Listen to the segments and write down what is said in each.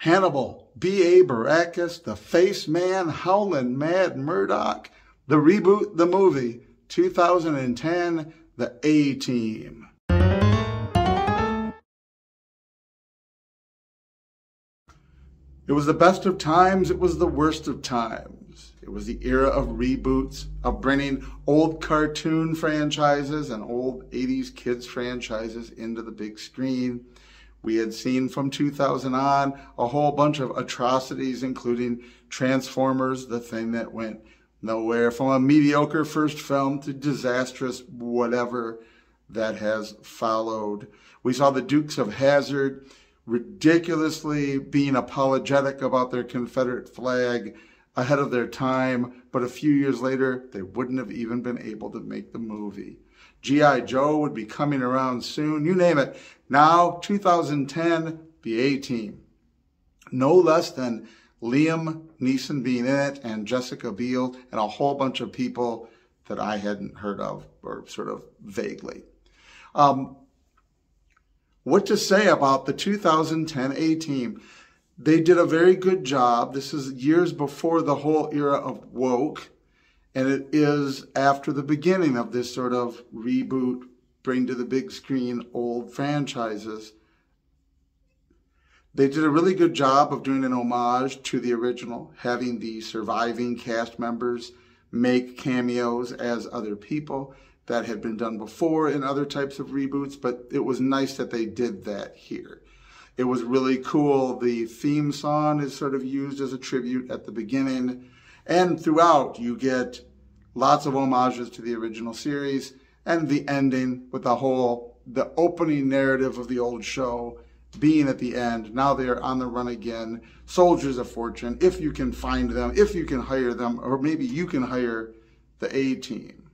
Hannibal, B.A. Baracus, The Face Man, Howlin' Mad Murdock, the reboot, the movie, 2010, The A-Team. It was the best of times, it was the worst of times. It was the era of reboots, of bringing old cartoon franchises and old 80s kids franchises into the big screen. We had seen from 2000 on a whole bunch of atrocities, including Transformers, the thing that went nowhere, from a mediocre first film to disastrous whatever that has followed. We saw the Dukes of Hazzard ridiculously being apologetic about their Confederate flag ahead of their time, but a few years later, they wouldn't have even been able to make the movie. G.I. Joe would be coming around soon, you name it. Now, 2010, The A-Team. No less than Liam Neeson being in it, and Jessica Biel, and a whole bunch of people that I hadn't heard of, or sort of vaguely. What to say about the 2010 A-Team? They did a very good job. This is years before the whole era of woke, and it is after the beginning of this sort of reboot, bring to the big screen old franchises. They did a really good job of doing an homage to the original, having the surviving cast members make cameos as other people. That had been done before in other types of reboots, but it was nice that they did that here. It was really cool. The theme song is sort of used as a tribute at the beginning, and throughout you get lots of homages to the original series, and the ending with the opening narrative of the old show being at the end. Now they are on the run again, soldiers of fortune, if you can find them, if you can hire them, or maybe you can hire the A-Team.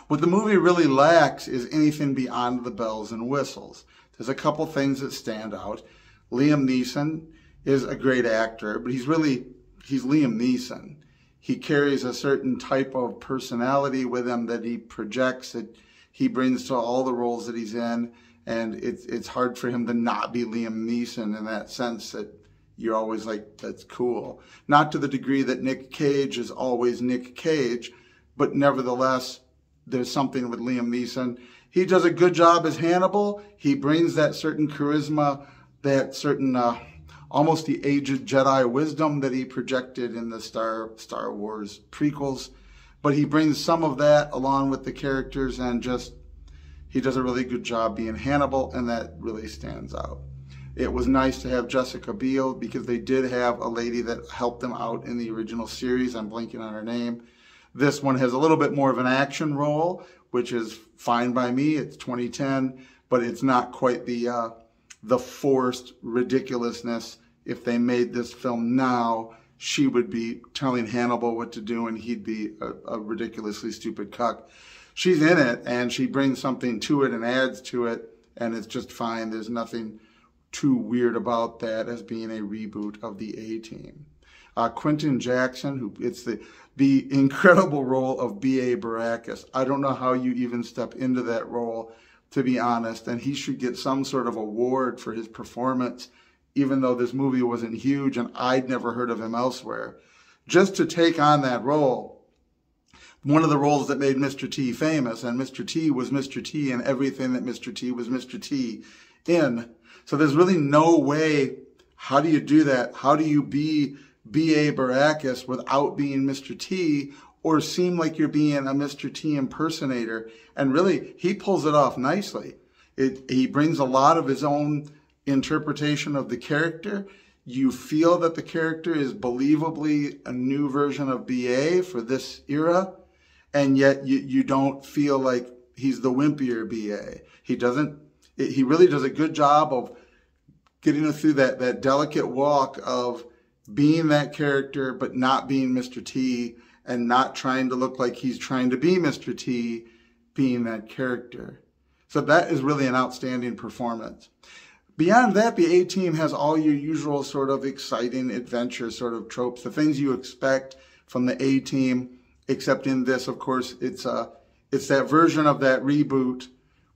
What the movie really lacks is anything beyond the bells and whistles. There's a couple things that stand out. Liam Neeson is a great actor, but he's Liam Neeson. He carries a certain type of personality with him that he projects, that he brings to all the roles that he's in, and it's hard for him to not be Liam Neeson in that sense that you're always like, that's cool. Not to the degree that Nick Cage is always Nick Cage, but nevertheless, there's something with Liam Neeson. He does a good job as Hannibal. He brings that certain charisma, that certain almost the aged Jedi wisdom that he projected in the Star Wars prequels. But he brings some of that along with the characters, and just he does a really good job being Hannibal, and that really stands out. It was nice to have Jessica Biel because they did have a lady that helped them out in the original series. I'm blanking on her name. This one has a little bit more of an action role, which is fine by me. It's 2010, but it's not quite the forced ridiculousness. If they made this film now, she would be telling Hannibal what to do, and he'd be a ridiculously stupid cuck. She's in it, and she brings something to it and adds to it, and it's just fine. There's nothing too weird about that as being a reboot of the A-Team. Quentin Jackson, it's the incredible role of B.A. Baracus. I don't know how you even step into that role, to be honest, and he should get some sort of award for his performance, even though this movie wasn't huge and I'd never heard of him elsewhere. Just to take on that role, one of the roles that made Mr. T famous, and Mr. T was Mr. T in everything that Mr. T was Mr. T in. So there's really no way, how do you do that? How do you be B.A. Baracus without being Mr. T, or seem like you're being a Mr. T impersonator? And really, he pulls it off nicely. He brings a lot of his own interpretation of the character. You feel that the character is believably a new version of B.A. for this era, and yet you don't feel like he's the wimpier B.A. He really does a good job of getting us through that delicate walk of being that character, but not being Mr. T, and not trying to look like he's trying to be Mr. T, being that character. So that is really an outstanding performance. Beyond that, the A-Team has all your usual sort of exciting adventure sort of tropes, the things you expect from the A-Team, except in this, of course, it's that version of that reboot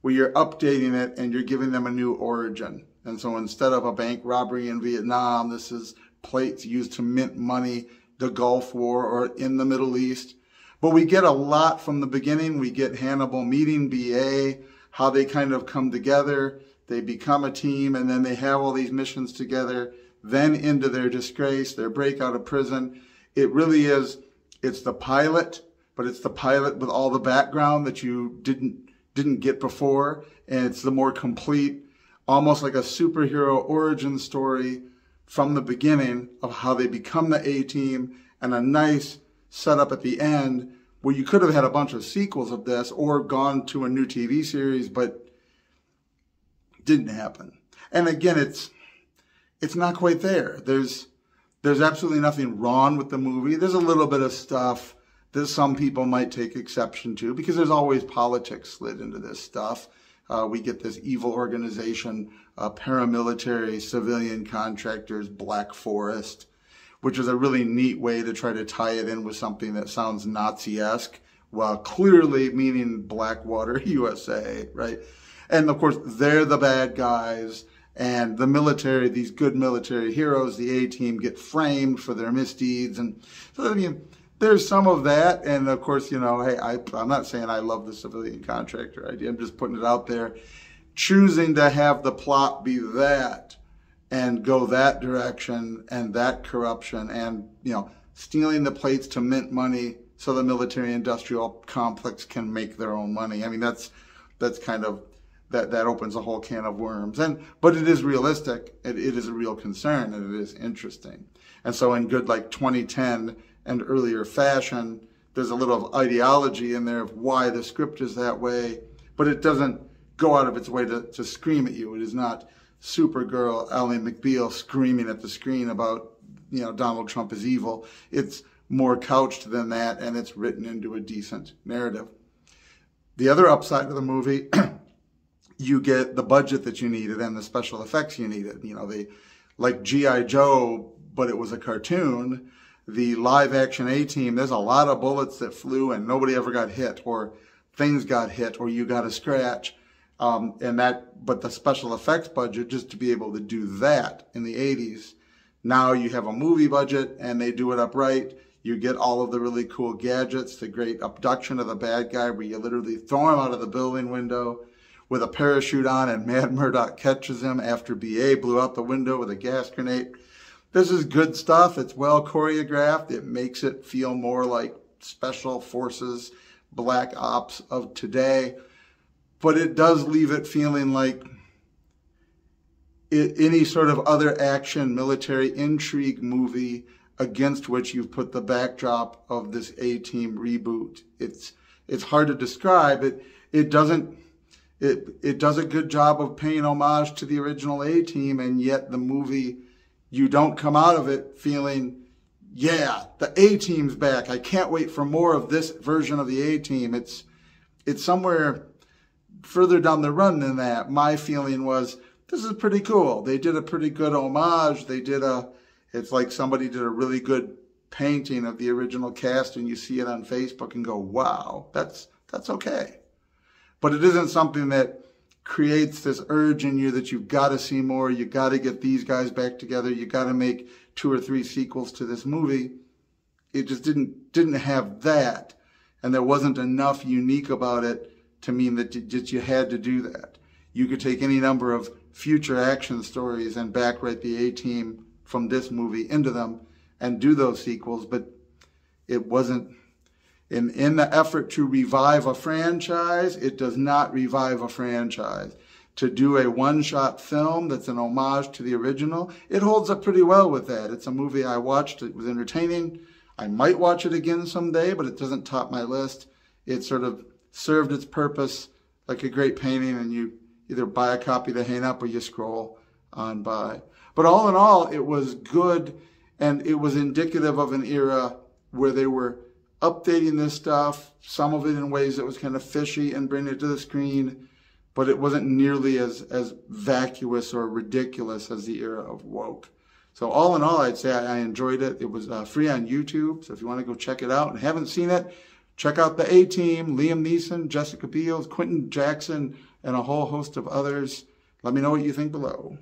where you're updating it and you're giving them a new origin. And so instead of a bank robbery in Vietnam, this is plates used to mint money, the Gulf War, or in the Middle East. But we get a lot from the beginning. We get Hannibal meeting BA, how they kind of come together, they become a team, and then they have all these missions together, then into their disgrace, their break out of prison. It really is, it's the pilot, but it's the pilot with all the background that you didn't get before, and it's the more complete, almost like a superhero origin story from the beginning of how they become the A-Team, and a nice setup at the end where you could have had a bunch of sequels of this or gone to a new TV series, but didn't happen. And again, it's not quite there. There's absolutely nothing wrong with the movie. There's a little bit of stuff that some people might take exception to because there's always politics slid into this stuff. We get this evil organization, paramilitary, civilian contractors, Black Forest, which is a really neat way to try to tie it in with something that sounds Nazi-esque, while clearly meaning Blackwater, USA, right? And of course, they're the bad guys, and the military, these good military heroes, the A-Team, get framed for their misdeeds. And so, I mean, there's some of that. And of course, you know, hey, I'm not saying I love the civilian contractor idea. I'm just putting it out there. Choosing to have the plot be that and go that direction and that corruption and, you know, stealing the plates to mint money so the military industrial complex can make their own money. I mean, that's kind of, that opens a whole can of worms. But it is realistic. It is a real concern, and it is interesting. And so in good like 2010 and earlier fashion, there's a little of ideology in there of why the script is that way, but it doesn't go out of its way to scream at you. It is not Supergirl, Ally McBeal screaming at the screen about, you know, Donald Trump is evil. It's more couched than that, and it's written into a decent narrative. The other upside of the movie, you get the budget that you needed and the special effects you needed. You know, like G.I. Joe, but it was a cartoon. The live action A-Team, there's a lot of bullets that flew and nobody ever got hit, or things got hit, or you got a scratch. But the special effects budget, just to be able to do that in the 80s, now you have a movie budget and they do it upright. You get all of the really cool gadgets, the great abduction of the bad guy where you literally throw him out of the building window with a parachute on and Matt Murdock catches him after BA blew out the window with a gas grenade. This is good stuff. It's well choreographed. It makes it feel more like special forces, black ops of today. But it does leave it feeling like any sort of other action, military intrigue movie against which you've put the backdrop of this A-Team reboot. It's hard to describe. It does a good job of paying homage to the original A-Team, and yet the movie, you don't come out of it feeling, yeah, the A-Team's back. I can't wait for more of this version of the A-Team. It's somewhere further down the run than that. My feeling was, this is pretty cool. They did a pretty good homage. It's like somebody did a really good painting of the original cast and you see it on Facebook and go, wow, that's okay. But it isn't something that creates this urge in you that you've got to see more. You got to get these guys back together. You got to make 2 or 3 sequels to this movie. It just didn't have that. And there wasn't enough unique about it to mean that you had to do that. You could take any number of future action stories and backwrite the A-Team from this movie into them and do those sequels, but it wasn't, in the effort to revive a franchise, it does not revive a franchise. To do a one-shot film that's an homage to the original, it holds up pretty well with that. It's a movie I watched, it was entertaining. I might watch it again someday, but it doesn't top my list. It sort of served its purpose like a great painting, and you either buy a copy to hang up or you scroll on by. But all in all, it was good, and it was indicative of an era where they were updating this stuff, some of it in ways that was kind of fishy and bringing it to the screen, but it wasn't nearly as vacuous or ridiculous as the era of woke. So all in all, I'd say I enjoyed it. It was free on YouTube, so if you want to go check it out and haven't seen it, check out the A-Team, Liam Neeson, Jessica Biel, Quentin Jackson, and a whole host of others. Let me know what you think below.